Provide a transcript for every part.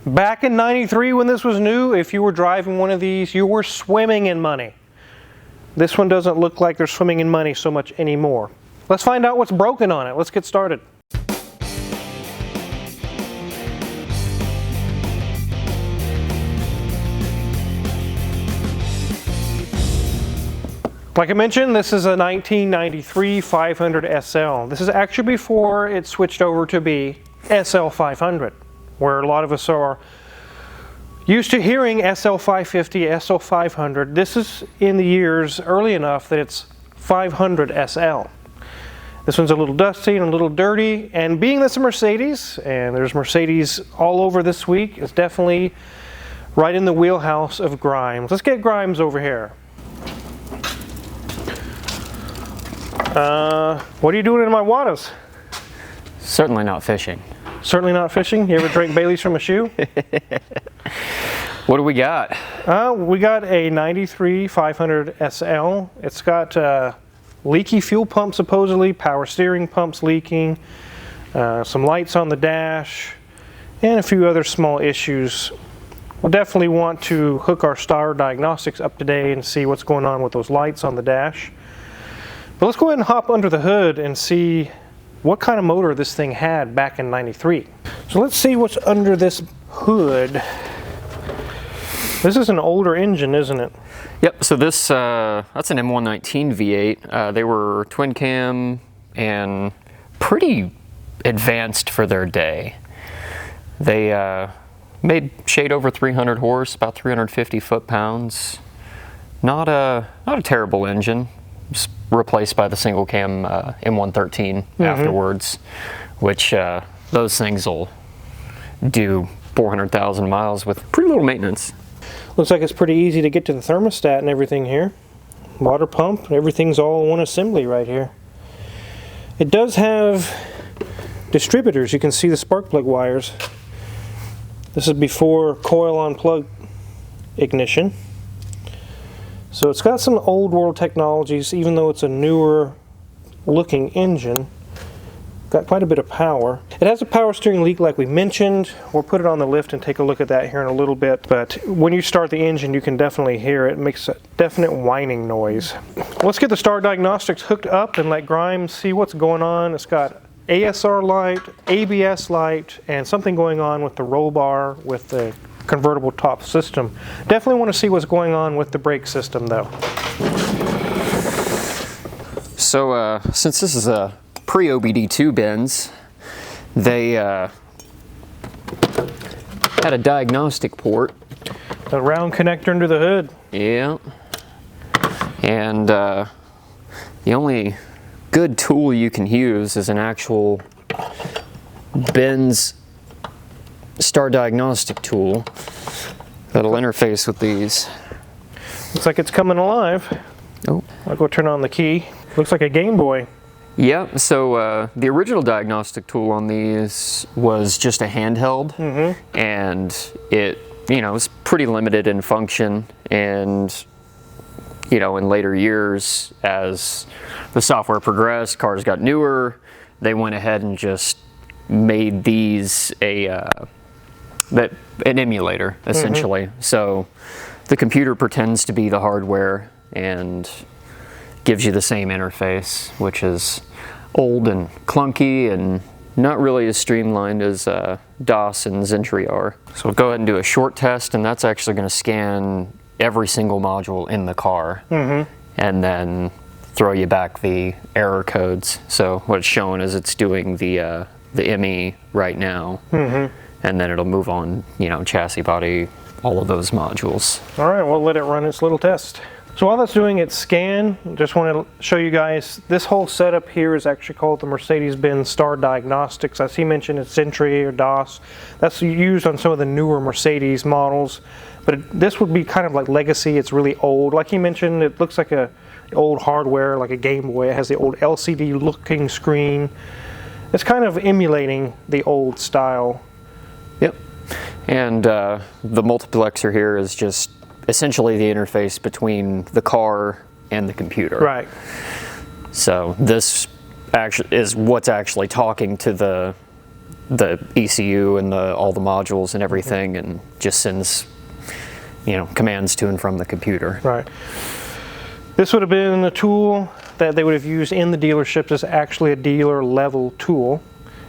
Back in '93 when this was new, if you were driving one of these, you were swimming in money. This one doesn't look like they're swimming in money so much anymore. Let's find out what's broken on it. Let's get started. Like I mentioned, this is a 1993 500 SL. This is actually before it switched over to be SL 500, where a lot of us are used to hearing SL 550, SL 500. This is in the years early enough that it's 500 SL. This one's a little dusty and a little dirty, and being this a Mercedes, and there's Mercedes all over this week, it's definitely right in the wheelhouse of Grimes. Let's get Grimes over here. What are you doing in my waters? Certainly not fishing. Certainly not fishing? You ever drink Bailey's from a shoe? What do we got? We got a 93 500 SL. It's got leaky fuel pump supposedly, power steering pumps leaking, some lights on the dash, and a few other small issues. We'll definitely want to hook our Star Diagnostics up today and see what's going on with those lights on the dash. But let's go ahead and hop under the hood and see what kind of motor this thing had back in '93. So let's see what's under this hood. This is an older engine, isn't it? Yep, so this, that's an M119 V8. They were twin cam and pretty advanced for their day. They made shade over 300 horse, about 350 foot-pounds. Not a terrible engine. Just replaced by the single cam M113 afterwards, which those things will do 400,000 miles with pretty little maintenance. Looks like it's pretty easy to get to the thermostat and everything here. Water pump, everything's all in one assembly right here. It does have distributors. You can see the spark plug wires. This is before coil on plug ignition. So it's got some old world technologies, even though it's a newer looking engine. Got quite a bit of power. It has a power steering leak like we mentioned. We'll put it on the lift and take a look at that here in a little bit. But when you start the engine, you can definitely hear it. It makes a definite whining noise. Let's get the Star Diagnostics hooked up and let Grimes see what's going on. It's got ASR light, ABS light, and something going on with the roll bar with the convertible top system. Definitely want to see what's going on with the brake system though. So since this is a pre-OBD2 Benz, they had a diagnostic port. A round connector under the hood. Yeah. And the only good tool you can use is an actual Benz Star Diagnostic tool that'll interface with these. Looks like it's coming alive. Oh. I'll go turn on the key. Looks like a Game Boy. Yeah, so the original diagnostic tool on these was just a handheld, and it, was pretty limited in function. And, in later years, as the software progressed, cars got newer, they went ahead and just made these an emulator, essentially. So the computer pretends to be the hardware and gives you the same interface, which is old and clunky and not really as streamlined as DOS and Zentry are. So we'll go ahead and do a short test, and that's actually going to scan every single module in the car and then throw you back the error codes. So what it's showing is it's doing the ME right now, and then it'll move on, chassis, body, all of those modules. All right, we'll let it run its little test. So while that's doing its scan, just want to show you guys, this whole setup here is actually called the Mercedes-Benz Star Diagnostics. As he mentioned, it's Zentry or DOS. That's used on some of the newer Mercedes models. But this would be kind of like legacy. It's really old. Like he mentioned, it looks like a old hardware, like a Game Boy. It has the old LCD looking screen. It's kind of emulating the old style. Yep. And the multiplexer here is just essentially the interface between the car and the computer. Right. So this actually is what's actually talking to the the ECU and all the modules and everything, and just sends, commands to and from the computer. Right. This would have been a tool that they would have used in the dealerships as actually a dealer level tool.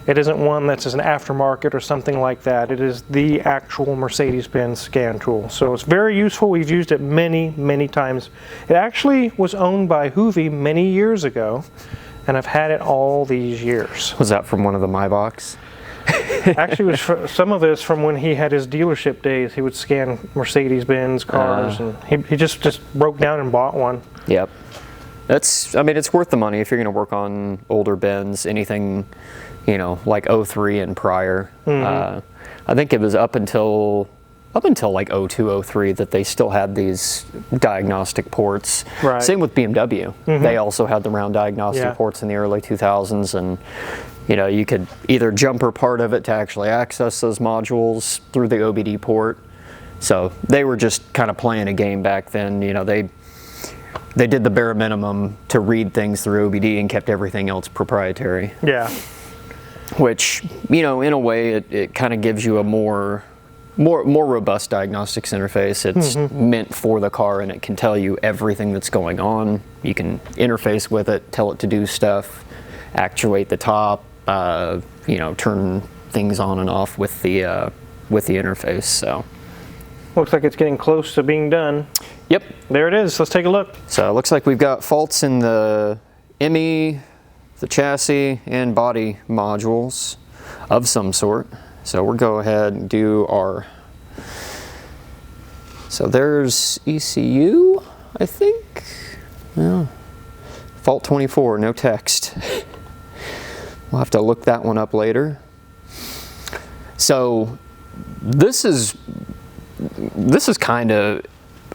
It isn't one that's an aftermarket or something like that. It is the actual Mercedes-Benz scan tool. So it's very useful. We've used it many, many times. It actually was owned by Hoovie many years ago, and I've had it all these years. Was that from one of the Maybachs? Actually, some of it is from when he had his dealership days. He would scan Mercedes-Benz cars, and he just broke down and bought one. Yep. It's worth the money if you're going to work on older Benz, anything, like 03 and prior. I think it was up until like 02, 03 that they still had these diagnostic ports. Right. Same with BMW. They also had the round diagnostic ports in the early 2000s, and you could either jumper part of it to actually access those modules through the OBD port. So they were just kind of playing a game back then. They did the bare minimum to read things through OBD and kept everything else proprietary. Yeah. Which, in a way, it kind of gives you a more robust diagnostics interface. It's meant for the car, and it can tell you everything that's going on. You can interface with it, tell it to do stuff, actuate the top, turn things on and off with the interface. So looks like it's getting close to being done. Yep. There it is. Let's take a look. So it looks like we've got faults in the ME, the chassis, and body modules of some sort. So we'll go ahead and do our... So there's ECU, I think. Yeah. Fault 24, no text. We'll have to look that one up later. So this is kind of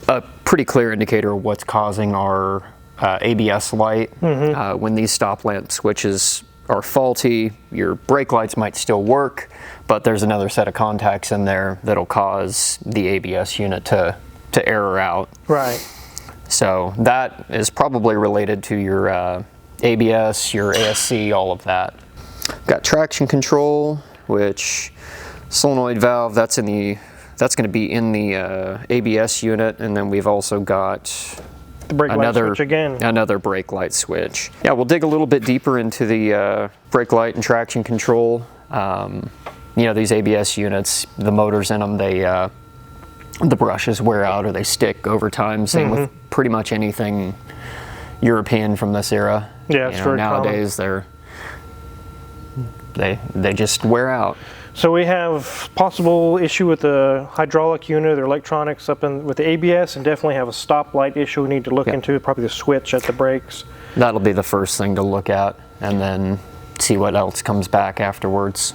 a pretty clear indicator of what's causing our ABS light. When these stop lamp switches are faulty, your brake lights might still work, but there's another set of contacts in there that'll cause the ABS unit to error out. Right. So that is probably related to your ABS, your ASC, all of that. Got traction control, which solenoid valve, that's going to be in the ABS unit, and then we've also got the brake light switch again. Another brake light switch. Yeah, we'll dig a little bit deeper into the brake light and traction control. These ABS units, the motors in them, the brushes wear out or they stick over time. Same with pretty much anything European from this era. Yeah, it's very nowadays common. They just wear out. So we have possible issue with the hydraulic unit or electronics up with the ABS, and definitely have a stop light issue we need to look into, probably the switch at the brakes. That'll be the first thing to look at, and then see what else comes back afterwards.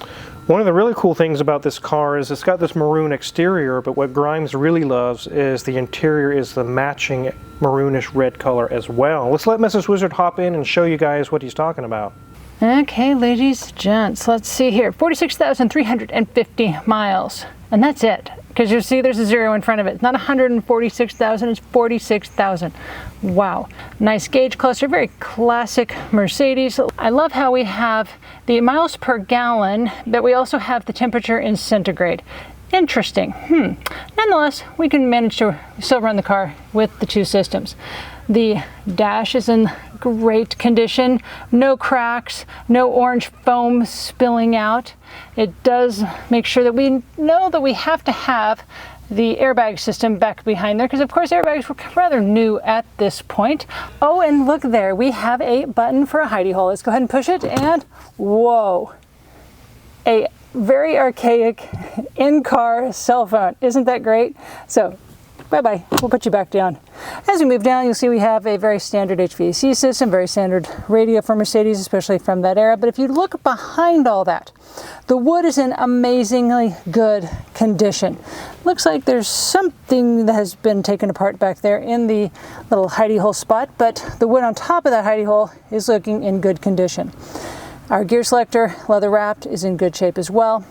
One of the really cool things about this car is it's got this maroon exterior, but what Grimes really loves is the interior is the matching maroonish red color as well. Let's let Mrs. Wizard hop in and show you guys what he's talking about. Okay, ladies, gents, let's see here. 46,350 miles, and that's it. Because you see there's a zero in front of it. It's not 146,000, it's 46,000. Wow. Nice gauge cluster, very classic Mercedes. I love how we have the miles per gallon, but we also have the temperature in centigrade. Interesting. Nonetheless, we can manage to still run the car with the two systems. The dash is in great condition, no cracks, no orange foam spilling out. It does make sure that we know that we have to have the airbag system back behind there, because of course airbags were rather new at this point. Oh, and look there, we have a button for a hidey hole. Let's go ahead and push it, and whoa, a very archaic in-car cell phone. Isn't that great? So bye-bye, we'll put you back down. As we move down, you'll see we have a very standard HVAC system, very standard radio for Mercedes, especially from that era. But if you look behind all that, the wood is in amazingly good condition. Looks like there's something that has been taken apart back there in the little hidey hole spot, but the wood on top of that hidey hole is looking in good condition. Our gear selector, leather wrapped, is in good shape as well.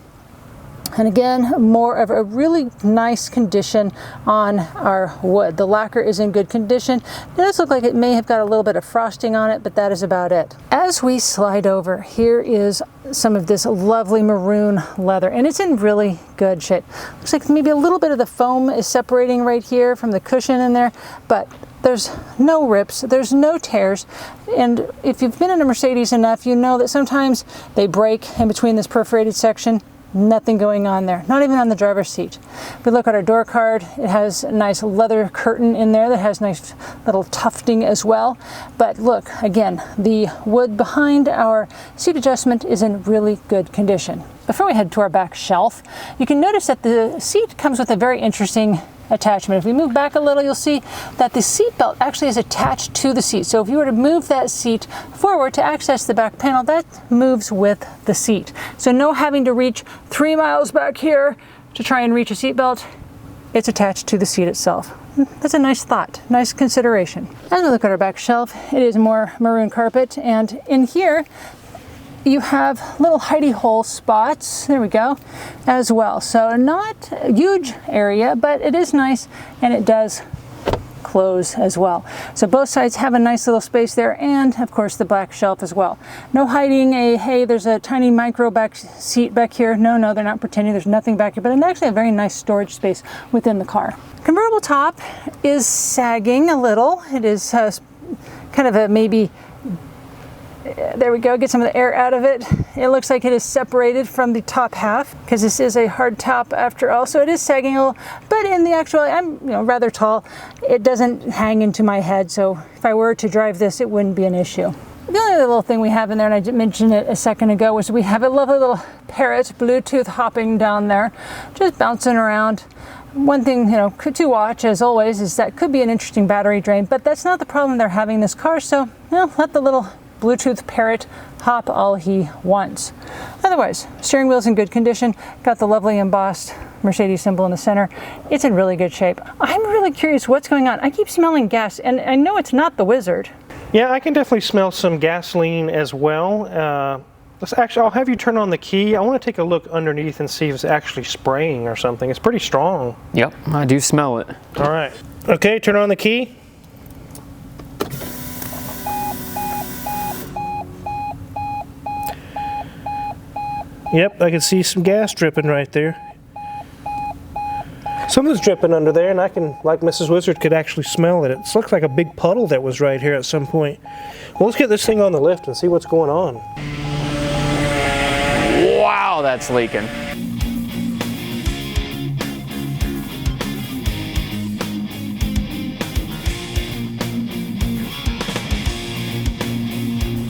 And again, more of a really nice condition on our wood. The lacquer is in good condition. It does look like it may have got a little bit of frosting on it, but that is about it. As we slide over, here is some of this lovely maroon leather, and it's in really good shape. Looks like maybe a little bit of the foam is separating right here from the cushion in there, but there's no rips, there's no tears. And if you've been in a Mercedes enough, you know that sometimes they break in between this perforated section. Nothing going on there, not even on the driver's seat. If we look at our door card, it has a nice leather curtain in there that has nice little tufting as well. But look, again, the wood behind our seat adjustment is in really good condition. Before we head to our back shelf, you can notice that the seat comes with a very interesting attachment. If we move back a little, you'll see that the seat belt actually is attached to the seat. So if you were to move that seat forward to access the back panel, that moves with the seat. So no having to reach 3 miles back here to try and reach a seat belt. It's attached to the seat itself. That's a nice thought, nice consideration. As we look at our back shelf, it is more maroon carpet, and in here you have little hidey hole spots, there we go, as well. So not a huge area, but it is nice, and it does close as well. So both sides have a nice little space there, and of course the back shelf as well. No hiding hey, there's a tiny micro back seat back here. No, they're not pretending there's nothing back here, but it's actually a very nice storage space within the car. Convertible top is sagging a little. It is kind of a maybe, there we go, get some of the air out of it. It looks like it is separated from the top half because this is a hard top after all, so it is sagging a little, but in the actual, I'm rather tall. It doesn't hang into my head, so if I were to drive this, it wouldn't be an issue. The only other little thing we have in there, and I did mention it a second ago, was we have a lovely little Parrot Bluetooth hopping down there, just bouncing around. One thing, to watch, as always, is that could be an interesting battery drain, but that's not the problem they're having in this car, so let the little Bluetooth Parrot hop all he wants. Otherwise, steering wheel's in good condition, got the lovely embossed Mercedes symbol in the center. It's in really good shape. I'm really curious what's going on. I keep smelling gas, and I know it's not the Wizard. Yeah, I can definitely smell some gasoline as well. I'll have you turn on the key. I want to take a look underneath and see if it's actually spraying or something. It's pretty strong. Yep, I do smell it. All right. Okay, turn on the key. Yep, I can see some gas dripping right there. Something's dripping under there, and I can, like Mrs. Wizard, could actually smell it. It looks like a big puddle that was right here at some point. Well, let's get this thing on the lift and see what's going on. Wow, that's leaking.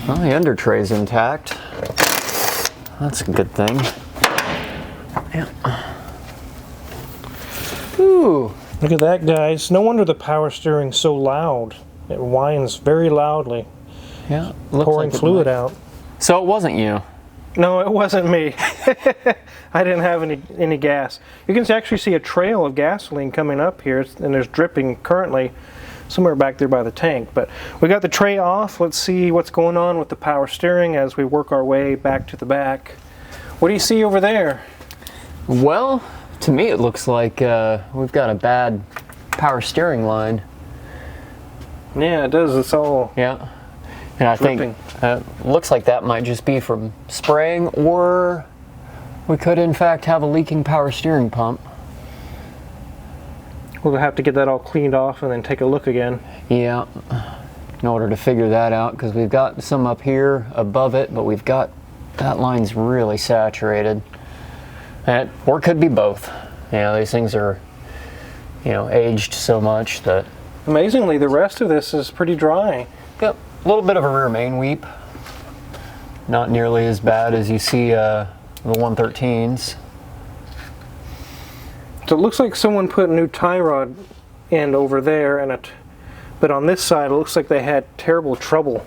Well, the under tray's intact. That's a good thing. Yeah. Ooh. Look at that, guys. No wonder the power steering's so loud. It whines very loudly. Yeah. Looks Pouring like fluid out. So it wasn't you. No, it wasn't me. I didn't have any gas. You can actually see a trail of gasoline coming up here, and there's dripping currently somewhere back there by the tank. But we got the tray off. Let's see what's going on with the power steering as we work our way back to the back. What do you see over there? Well, to me it looks like we've got a bad power steering line. Yeah, it does. It's all Yeah. And I dripping. think looks like that might just be from spraying, or we could in fact have a leaking power steering pump. We'll have to get that all cleaned off and then take a look again. Yeah, in order to figure that out, because we've got some up here above it, but we've got that line's really saturated. Or it could be both. These things are, aged so much that. Amazingly, the rest of this is pretty dry. Yep, a little bit of a rear main weep. Not nearly as bad as you see the 113s. So it looks like someone put a new tie rod end over there, but on this side it looks like they had terrible trouble.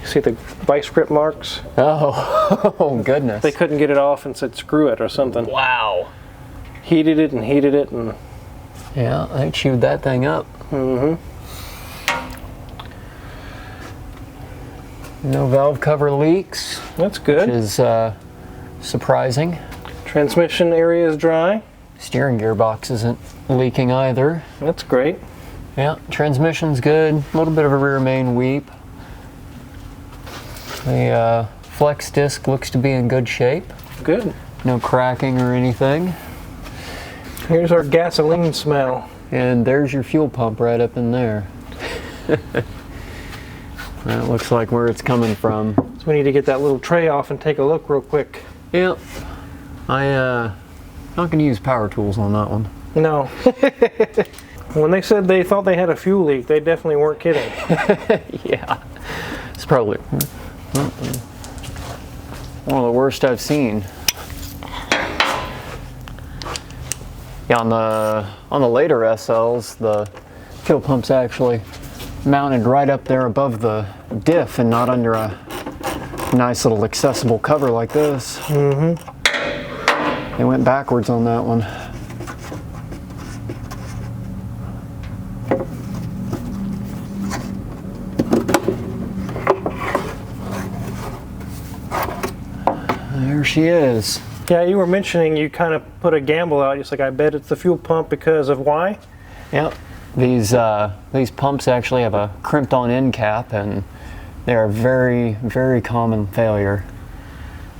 You see the vice grip marks? Oh goodness. They couldn't get it off and said screw it or something. Wow. Heated it and Yeah, they chewed that thing up. Mm-hmm. No valve cover leaks. That's good. Which is surprising. Transmission area is dry. Steering gearbox isn't leaking either. That's great. Yeah, transmission's good. A little bit of a rear main weep. The flex disc looks to be in good shape. Good. No cracking or anything. Here's our gasoline smell. And there's your fuel pump right up in there. That looks like where it's coming from. So we need to get that little tray off and take a look real quick. Yep. Not gonna use power tools on that one. No. When they said they thought they had a fuel leak, they definitely weren't kidding. Yeah. It's probably one of the worst I've seen. Yeah, on the later SLs, the fuel pump's actually mounted right up there above the diff and not under a nice little accessible cover like this. Mm-hmm. They went backwards on that one. There she is. Yeah, you were mentioning you kind of put a gamble out. Just like, I bet it's the fuel pump because of why? Yep. These pumps actually have a crimped on end cap, and they are very, very common failure.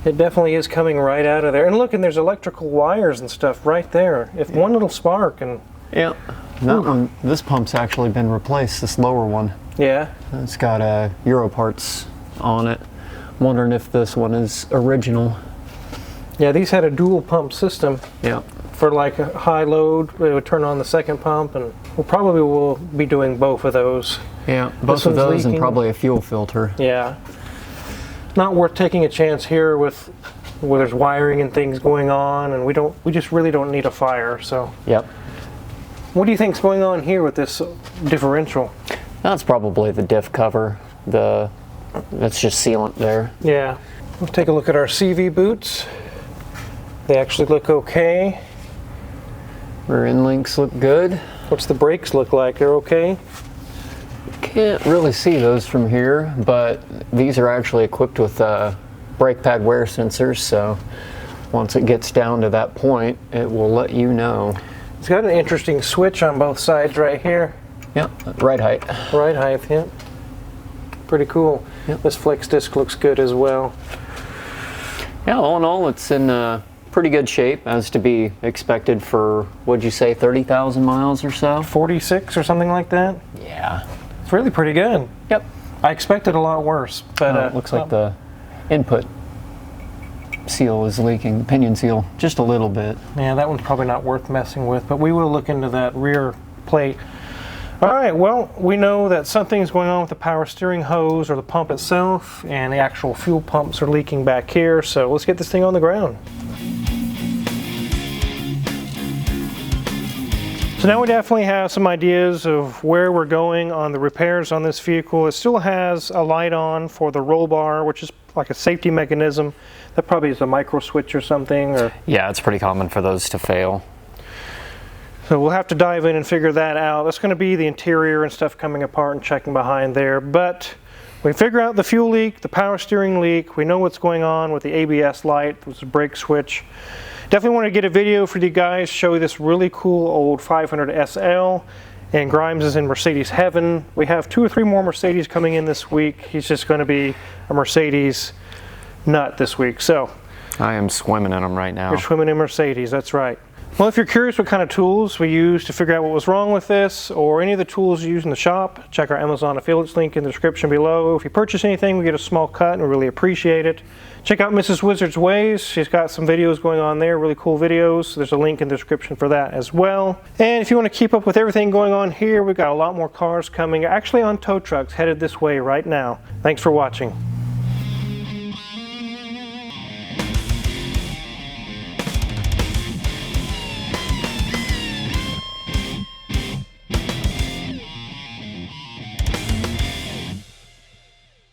It definitely is coming right out of there. And look, and there's electrical wires and stuff right there. If one little spark and... Yep. That one, this pump's actually been replaced, this lower one. Yeah. It's got Euro parts on it. Wondering if this one is original. Yeah, these had a dual pump system. Yep. For like a high load, it would turn on the second pump, and we'll probably be doing both of those. Yeah, both of those and probably a fuel filter. Yeah. Not worth taking a chance here with where there's wiring and things going on, and we just really don't need a fire. So. Yep. What do you think's going on here with this differential? That's probably the diff cover. That's just sealant there. Yeah. Let's take a look at our CV boots. They actually look okay. Rear end links look good. What's the brakes look like? They're okay? Can't really see those from here, but these are actually equipped with brake pad wear sensors, so once it gets down to that point, it will let you know. It's got an interesting switch on both sides right here. Yep, ride height. Ride height, yep. Pretty cool. Yep. This flex disc looks good as well. Yeah, all in all, it's in pretty good shape, as to be expected for, what'd you say, 30,000 miles or so? 46 or something like that? Yeah. It's really pretty good. Yep. I expected a lot worse, but it looks like the input seal is leaking, the pinion seal, just a little bit. Yeah, that one's probably not worth messing with, but we will look into that rear plate. All right, well, we know that something's going on with the power steering hose or the pump itself, and the actual fuel pumps are leaking back here, so let's get this thing on the ground. So now we definitely have some ideas of where we're going on the repairs on this vehicle. It still has a light on for the roll bar, which is like a safety mechanism. That probably is a micro switch or something. Or Yeah, it's pretty common for those to fail. so we'll have to dive in and figure that out. That's going to be the interior and stuff coming apart and checking behind there. But we figure out the fuel leak, the power steering leak. We know what's going on with the ABS light, which is a brake switch. Definitely want to get a video for you guys, show you this really cool old 500 SL. And Grimes is in Mercedes heaven. We have 2 or 3 more Mercedes coming in this week. He's just going to be a Mercedes nut this week. So I am swimming in them right now. you're swimming in Mercedes, that's right. Well, if you're curious what kind of tools we use to figure out what was wrong with this, or any of the tools you use in the shop, check our Amazon affiliates link in the description below. If you purchase anything, we get a small cut and we really appreciate it. Check out Mrs. Wizard's Ways. She's got some videos going on there, really cool videos. There's a link in the description for that as well. And if you want to keep up with everything going on here, we've got a lot more cars coming, actually on tow trucks, headed this way right now. Thanks for watching.